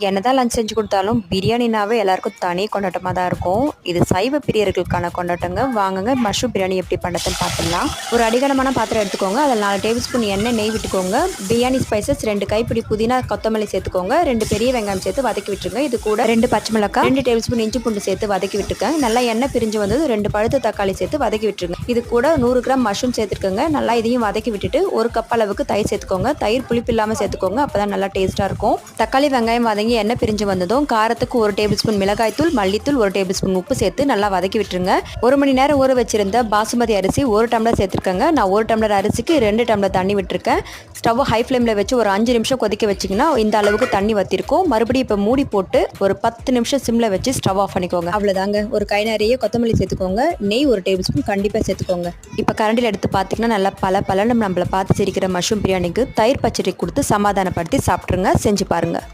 என்னதான் லஞ்ச் செஞ்சு கொடுத்தாலும் பிரியாணினாவே எல்லாருக்கும் தனி கொண்டாட்டமாக தான் இருக்கும். இது சைவ பிரியர்களுக்கான கொண்டாட்டங்க. வாங்குங்க மஷ்ரூம் பிரியாணி எப்படி பண்ணுறதுன்னு பார்த்துடலாம். ஒரு அடிகனமான பாத்திரம் எடுத்துக்கோங்க. அதில் 4 டேபிள் ஸ்பூன் எண்ணெய் நெய் விட்டுக்கோங்க. பிரியாணி ஸ்பைசஸ் 2 கைப்பிடி புதினா கொத்தமல்லி சேர்த்துக்கோங்க. 2 பெரிய வெங்காயம் சேர்த்து வதக்கி விட்டுருங்க. இது கூட 2 பச்சை மிளகாய் 2 டேபிள் ஸ்பூன் இஞ்சி பூண்டு சேர்த்து வதக்கி விட்டுருக்கேன். நல்லா எண்ணெய் பிரிஞ்சு வந்தது 2 பழுத்த தக்காளி சேர்த்து வதக்கி விட்டுருங்க. இது கூட 100 கிராம் மஷ்ரூம் சேர்த்துருக்கோங்க. நல்லா இதையும் வதக்கி விட்டுட்டு 1 கப் அளவுக்கு தயிர் சேர்த்துக்கோங்க. தயிர் புளிப்பு இல்லாமல் சேர்த்துக்கோங்க. அப்போ தான் நல்லா டேஸ்ட்டாக இருக்கும். தக்காளி வெங்காயம் வதங்கி எண்ணெய் பிரிஞ்சு வந்ததும் காரத்துக்கு 1 டேபிள் ஸ்பூன் மிளகாய்த்தூள், மல்லித்தூள், 1 டேபிள் ஸ்பூன் உப்பு சேர்த்து நல்லா வதக்கி விட்டுருங்க. 1 மணி நேரம் ஊற வச்சிருந்த பாசுமதி அரிசி 1 டம்ளர் சேர்த்துருக்கேங்க. நான் 1 டம்ளர் அரிசிக்கு 2 டம்ளர் தண்ணி விட்டுருக்கேன். ஸ்டவ் ஹை ஃப்ளேமில் வச்சு ஒரு 5 நிமிஷம் கொதிக்க வச்சிங்கன்னா இந்த அளவுக்கு தண்ணி வற்றிருக்கும். மறுபடியும் இப்போ மூடி போட்டு ஒரு 10 நிமிஷம் சிம்மில் வச்சு ஸ்டவ் ஆஃப் பண்ணிக்கோங்க. அவ்வளோதாங்க. ஒரு கை நிறைய கொத்தமல்லி சேர்த்துக்கோங்க. நெய் 1 டேபிள் ஸ்பூன் கண்டிப்பாக சேர்த்துக்கோங்க. இப்போ கரண்டியில் எடுத்து பார்த்தீங்கன்னா நல்லா பல நம்மளை பார்த்து சிரிக்கிற மஷ்ரூம் பிரியாணிக்கு தயிர் பச்சடி கொடுத்து சமாதானப்படுத்தி சாப்பிட்ருங்க. செஞ்சு பாருங்கள்.